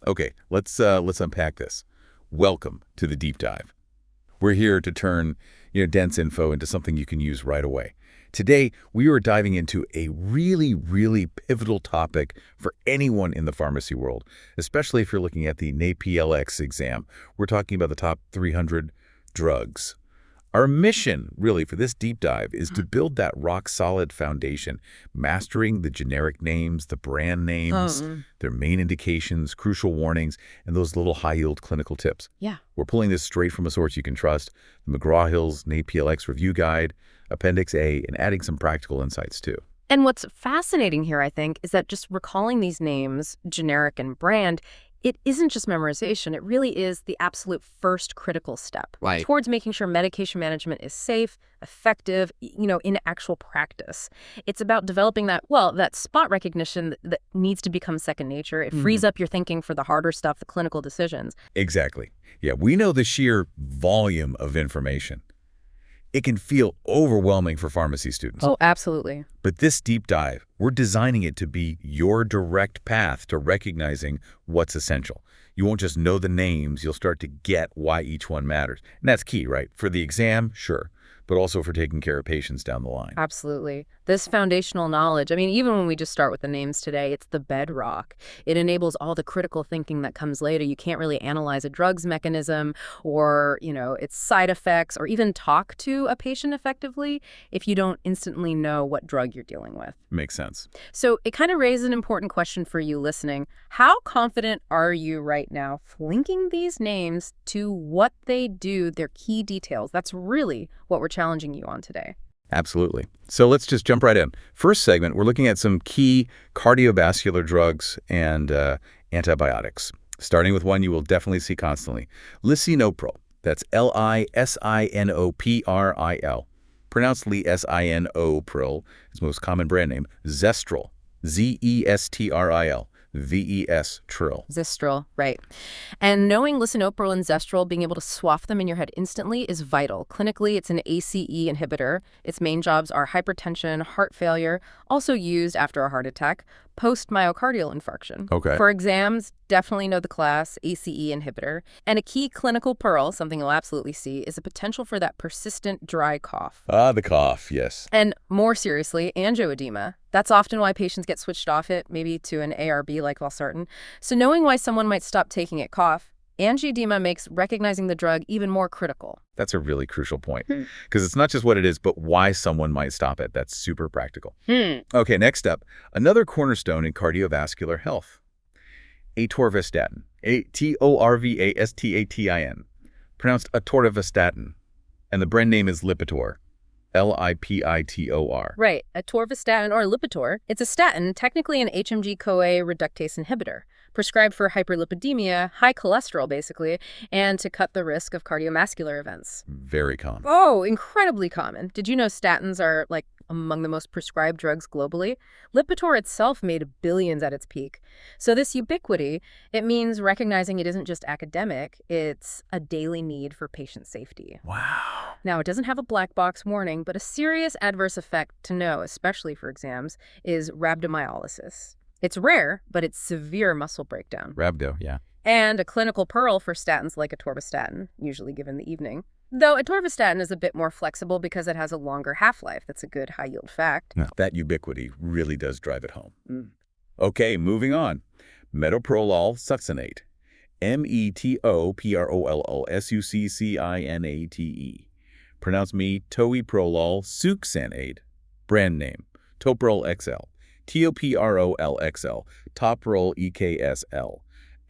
Okay, let's unpack this. Welcome to the deep dive. We're here to turn, dense info into something you can use right away. Today, we are diving into a really, really pivotal topic for anyone in the pharmacy world, especially if you're looking at the NAPLEX exam. We're talking about the top 300 drugs. Our mission, really, for this deep dive is to build that rock-solid foundation, mastering the generic names, the brand names, their main indications, crucial warnings, and those little high-yield clinical tips. Yeah. We're pulling this straight from a source you can trust, the McGraw-Hill's NAPLEX Review Guide, Appendix A, and adding some practical insights, too. And what's fascinating here, I think, is that just recalling these names, generic and brand, it isn't just memorization. It really is the absolute first critical step towards making sure medication management is safe, effective, in actual practice. It's about developing that spot recognition that needs to become second nature. It frees up your thinking for the harder stuff, the clinical decisions. Exactly. Yeah, we know the sheer volume of information. It can feel overwhelming for pharmacy students. Oh, absolutely. But this deep dive, we're designing it to be your direct path to recognizing what's essential. You won't just know the names, you'll start to get why each one matters. And that's key, right? For the exam, sure, but also for taking care of patients down the line. Absolutely. This foundational knowledge, even when we just start with the names today, it's the bedrock. It enables all the critical thinking that comes later. You can't really analyze a drug's mechanism or, its side effects or even talk to a patient effectively if you don't instantly know what drug you're dealing with. Makes sense. So it kind of raises an important question for you listening. How confident are you right now linking these names to what they do, their key details? That's really what we're challenging you on today. Absolutely. So let's just jump right in. First segment, we're looking at some key cardiovascular drugs and antibiotics. Starting with one you will definitely see constantly, Lisinopril. That's Lisinoprile. Pronounced Lisinopril, its most common brand name. Zestril. Zestril. Vestril. Zestril, right. And knowing Lisinopril and Zestril, being able to swap them in your head instantly is vital. Clinically, it's an ACE inhibitor. Its main jobs are hypertension, heart failure, also used after a heart attack, post-myocardial infarction. Okay. For exams, definitely know the class, ACE inhibitor. And a key clinical pearl, something you'll absolutely see, is the potential for that persistent dry cough. Ah, the cough, yes. And more seriously, angioedema. That's often why patients get switched off it, maybe to an ARB like valsartan. So knowing why someone might stop taking it angioedema makes recognizing the drug even more critical. That's a really crucial point, because it's not just what it is, but why someone might stop it. That's super practical. Okay, next up, another cornerstone in cardiovascular health, Atorvastatin, Atorvastatin, pronounced Atorvastatin, and the brand name is Lipitor. Lipitor. Right. Atorvastatin or Lipitor. It's a statin, technically an HMG-CoA reductase inhibitor, prescribed for hyperlipidemia, high cholesterol basically, and to cut the risk of cardiovascular events. Very common. Oh, incredibly common. Did you know statins are among the most prescribed drugs globally? Lipitor itself made billions at its peak. So this ubiquity, it means recognizing it isn't just academic, it's a daily need for patient safety. Wow. Now, it doesn't have a black box warning, but a serious adverse effect to know, especially for exams, is rhabdomyolysis. It's rare, but it's severe muscle breakdown. Rhabdo, yeah. And a clinical pearl for statins like Atorvastatin, usually given the evening. Though Atorvastatin is a bit more flexible because it has a longer half-life. That's a good high-yield fact. No, that ubiquity really does drive it home. Okay, moving on. Metoprolol Succinate. Metoprolol Pronounced Metoprolol Succinate. Brand name, Toprol XL. Toprol XL. Toprol EKSL.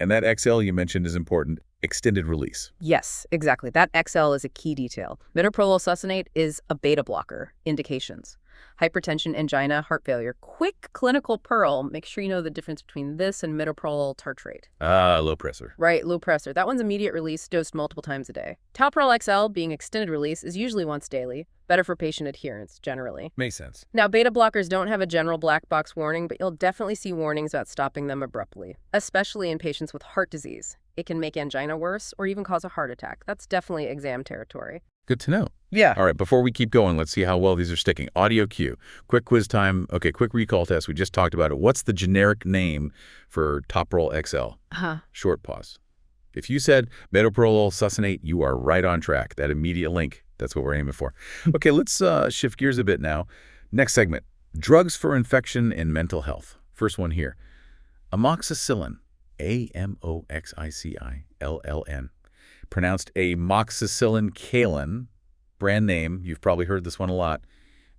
And that XL you mentioned is important. Extended release. Yes, exactly. That XL is a key detail. Metoprolol Succinate is a beta blocker. Indications: hypertension, angina, heart failure. Quick clinical pearl. Make sure you know the difference between this and metoprolol tartrate. Low pressor. Right, low pressor. That one's immediate release, dosed multiple times a day. Toprol XL, being extended release, is usually once daily. Better for patient adherence, generally. Makes sense. Now, beta blockers don't have a general black box warning, but you'll definitely see warnings about stopping them abruptly, especially in patients with heart disease. It can make angina worse or even cause a heart attack. That's definitely exam territory. Good to know. Yeah. All right, before we keep going, let's see how well these are sticking. Audio cue. Quick quiz time. Okay, quick recall test. We just talked about it. What's the generic name for Toprol XL? Short pause. If you said Metoprolol Succinate, you are right on track. That immediate link, that's what we're aiming for. Okay, let's shift gears a bit now. Next segment, drugs for infection and mental health. First one here, Amoxicillin, Amoxicillin, pronounced Amoxicillin Kalen. Brand name, you've probably heard this one a lot,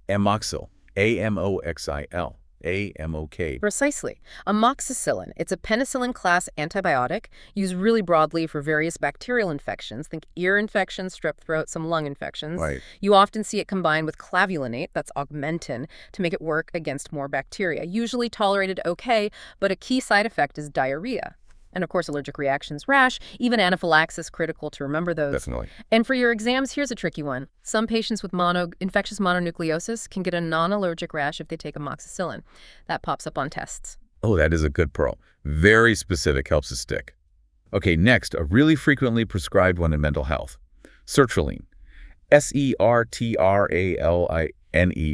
Amoxil, Amoxil, AMOK. Precisely. Amoxicillin. It's a penicillin-class antibiotic used really broadly for various bacterial infections. Think ear infections, strep throat, some lung infections. Right. You often see it combined with clavulanate, that's augmentin, to make it work against more bacteria. Usually tolerated okay, but a key side effect is diarrhea. And, of course, allergic reactions, rash, even anaphylaxis, critical to remember those. Definitely. And for your exams, here's a tricky one. Some patients with infectious mononucleosis can get a non-allergic rash if they take amoxicillin. That pops up on tests. Oh, that is a good pearl. Very specific, helps it stick. Okay, next, a really frequently prescribed one in mental health. Sertraline. Sertraline,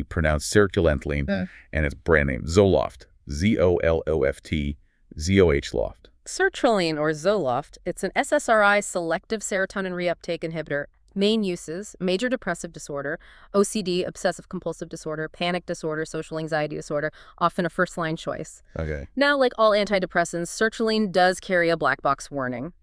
pronounced Sertraline, and its brand name, Zoloft. Zoloft, Zoh-Loft. Sertraline, or Zoloft, it's an SSRI selective serotonin reuptake inhibitor. Main uses: major depressive disorder, OCD, obsessive-compulsive disorder, panic disorder, social anxiety disorder, often a first-line choice. Okay. Now, like all antidepressants, sertraline does carry a black box warning.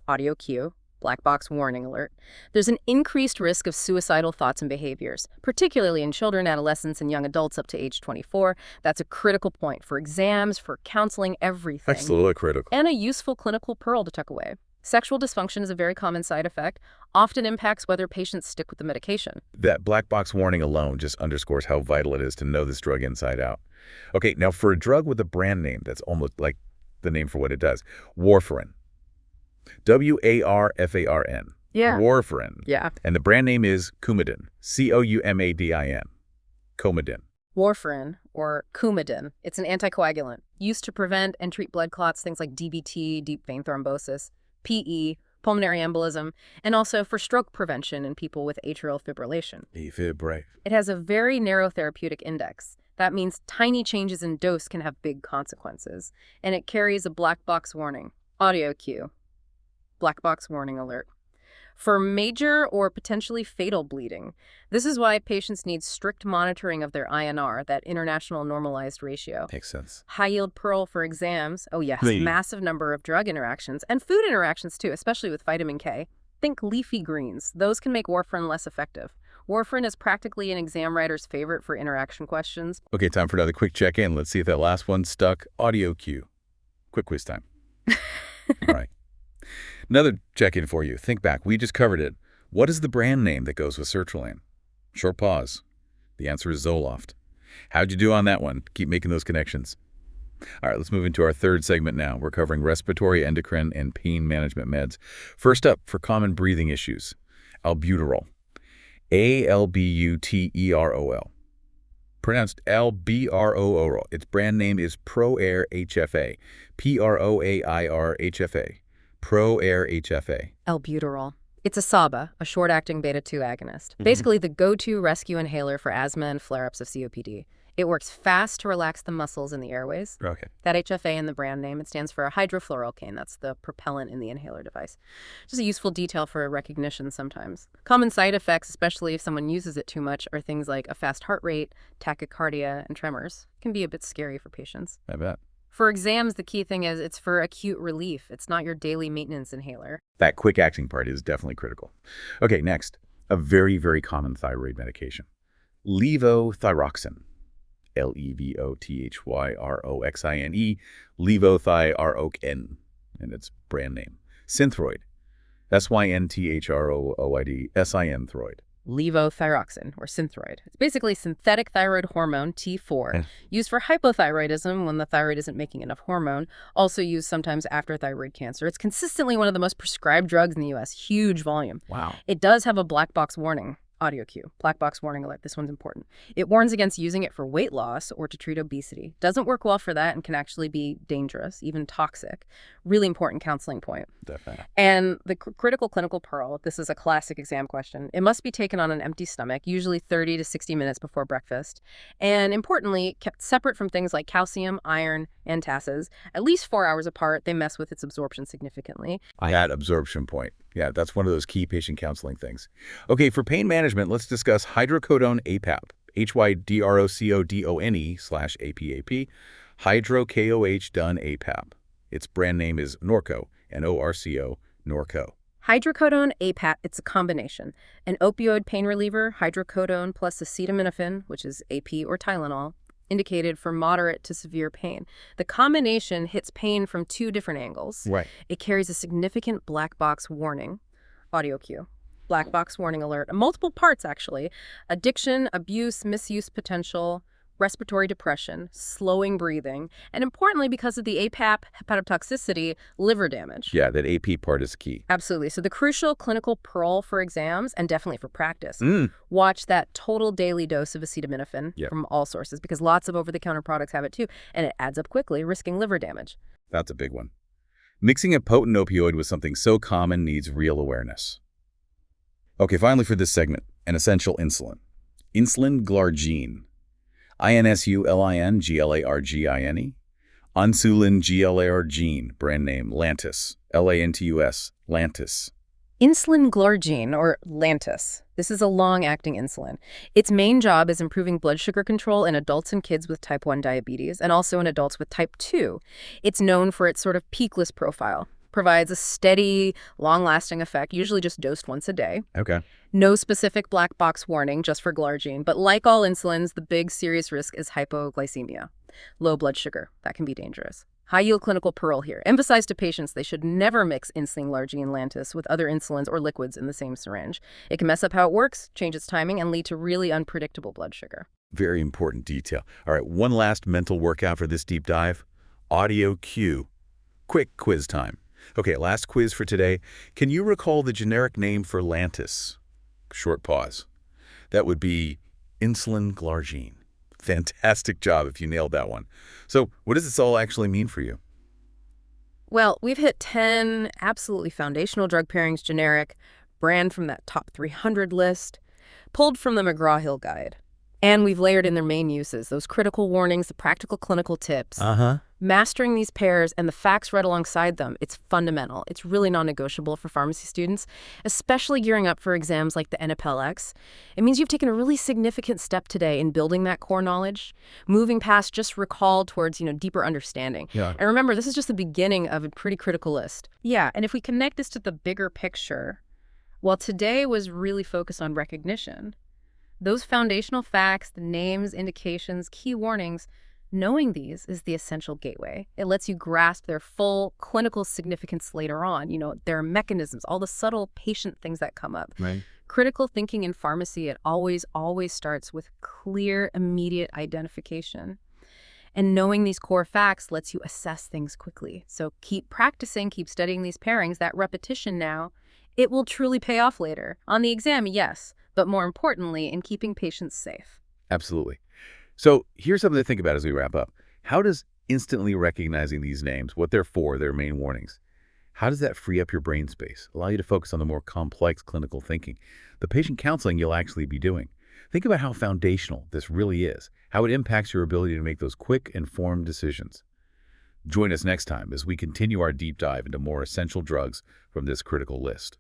Audio cue. Black box warning alert. There's an increased risk of suicidal thoughts and behaviors, particularly in children, adolescents, and young adults up to age 24. That's a critical point for exams, for counseling, everything. Absolutely critical. And a useful clinical pearl to tuck away. Sexual dysfunction is a very common side effect, often impacts whether patients stick with the medication. That black box warning alone just underscores how vital it is to know this drug inside out. Okay, now for a drug with a brand name that's almost like the name for what it does, Warfarin. Warfarin. Yeah. Warfarin. Yeah. And the brand name is Coumadin. Coumadin. Coumadin. Warfarin, or Coumadin, it's an anticoagulant used to prevent and treat blood clots, things like DVT, deep vein thrombosis, PE, pulmonary embolism, and also for stroke prevention in people with atrial fibrillation. It has a very narrow therapeutic index. That means tiny changes in dose can have big consequences. And it carries a black box warning. Audio cue. Black box warning alert. For major or potentially fatal bleeding. This is why patients need strict monitoring of their INR, that international normalized ratio. Makes sense. High-yield pearl for exams. Oh, yes. Massive number of drug interactions and food interactions, too, especially with vitamin K. Think leafy greens. Those can make warfarin less effective. Warfarin is practically an exam writer's favorite for interaction questions. Okay, time for another quick check-in. Let's see if that last one stuck. Audio cue. Quick quiz time. All right. Another check-in for you. Think back. We just covered it. What is the brand name that goes with Sertraline? Short pause. The answer is Zoloft. How'd you do on that one? Keep making those connections. All right, let's move into our third segment now. We're covering respiratory, endocrine, and pain management meds. First up, for common breathing issues, Albuterol. Albuterol. Pronounced Albuterol. Its brand name is ProAir HFA. ProAir HFA. ProAir HFA. Albuterol. It's a SABA, a short-acting beta-2 agonist. Basically the go-to rescue inhaler for asthma and flare-ups of COPD. It works fast to relax the muscles in the airways. Okay. That HFA in the brand name, it stands for hydrofluorocane. That's the propellant in the inhaler device. Just a useful detail for recognition sometimes. Common side effects, especially if someone uses it too much, are things like a fast heart rate, tachycardia, and tremors. It can be a bit scary for patients. I bet. For exams, the key thing is it's for acute relief. It's not your daily maintenance inhaler. That quick acting part is definitely critical. Okay, next, a very, very common thyroid medication. Levothyroxine. Levothyroxine. Levothyroxine, and its brand name. Synthroid. Synthroid. Synthroid. Levothyroxine, or Synthroid. It's basically synthetic thyroid hormone, T4, used for hypothyroidism when the thyroid isn't making enough hormone, also used sometimes after thyroid cancer. It's consistently one of the most prescribed drugs in the U.S., huge volume. Wow. It does have a black box warning. Audio cue, black box warning alert. This one's important. It warns against using it for weight loss or to treat obesity. Doesn't work well for that and can actually be dangerous, even toxic. Really important counseling point. Definitely. And the critical clinical pearl, this is a classic exam question. It must be taken on an empty stomach, usually 30 to 60 minutes before breakfast. And importantly, kept separate from things like calcium, iron, antacids. At least 4 hours apart, they mess with its absorption significantly. That absorption point. Yeah, that's one of those key patient counseling things. Okay, for pain management, let's discuss Hydrocodone APAP, HYDROCODONE/APAP, Hydrocodone APAP. Its brand name is Norco, Norco, Norco. Hydrocodone APAP, it's a combination. An opioid pain reliever, hydrocodone plus acetaminophen, which is AP or Tylenol, indicated for moderate to severe pain. The combination hits pain from two different angles. Right. It carries a significant black box warning, audio cue, black box warning alert, multiple parts actually, addiction, abuse, misuse potential, respiratory depression, slowing breathing, and importantly, because of the APAP hepatotoxicity, liver damage. Yeah, that AP part is key. Absolutely. So the crucial clinical pearl for exams and definitely for practice, watch that total daily dose of acetaminophen from all sources because lots of over-the-counter products have it too, and it adds up quickly, risking liver damage. That's a big one. Mixing a potent opioid with something so common needs real awareness. Okay, finally for this segment, an essential insulin. Insulin Glargine. INSULIN-GLARGINE. Insulin Glargine, brand name Lantus, LANTUS, Lantus. Insulin Glargine, or Lantus. This is a long-acting insulin. Its main job is improving blood sugar control in adults and kids with type 1 diabetes, and also in adults with type 2. It's known for its sort of peakless profile. Provides a steady, long-lasting effect, usually just dosed once a day. Okay. No specific black box warning, just for Glargine. But like all insulins, the big serious risk is hypoglycemia, low blood sugar. That can be dangerous. High-yield clinical pearl here. Emphasize to patients they should never mix insulin Glargine Lantus with other insulins or liquids in the same syringe. It can mess up how it works, change its timing, and lead to really unpredictable blood sugar. Very important detail. All right, one last mental workout for this deep dive. Audio cue. Quick quiz time. Okay, last quiz for today. Can you recall the generic name for Lantus? Short pause. That would be insulin Glargine. Fantastic job if you nailed that one. So what does this all actually mean for you? Well, we've hit 10 absolutely foundational drug pairings generic, brand from that top 300 list, pulled from the McGraw-Hill Guide. And we've layered in their main uses, those critical warnings, the practical clinical tips. Mastering these pairs and the facts read alongside them, it's fundamental. It's really non-negotiable for pharmacy students, especially gearing up for exams like the NAPLEX. It means you've taken a really significant step today in building that core knowledge, moving past just recall towards, deeper understanding. Yeah. And remember, this is just the beginning of a pretty critical list. Yeah, and if we connect this to the bigger picture, while today was really focused on recognition, those foundational facts, the names, indications, key warnings, knowing these is the essential gateway. It lets you grasp their full clinical significance later on. Their mechanisms, all the subtle patient things that come up. Right. Critical thinking in pharmacy, it always starts with clear, immediate identification. And knowing these core facts lets you assess things quickly. So keep practicing, keep studying these pairings. That repetition now, it will truly pay off later. On the exam, yes, but more importantly, in keeping patients safe. Absolutely. So here's something to think about as we wrap up. How does instantly recognizing these names, what they're for, their main warnings, how does that free up your brain space, allow you to focus on the more complex clinical thinking, the patient counseling you'll actually be doing? Think about how foundational this really is, how it impacts your ability to make those quick, informed decisions. Join us next time as we continue our deep dive into more essential drugs from this critical list.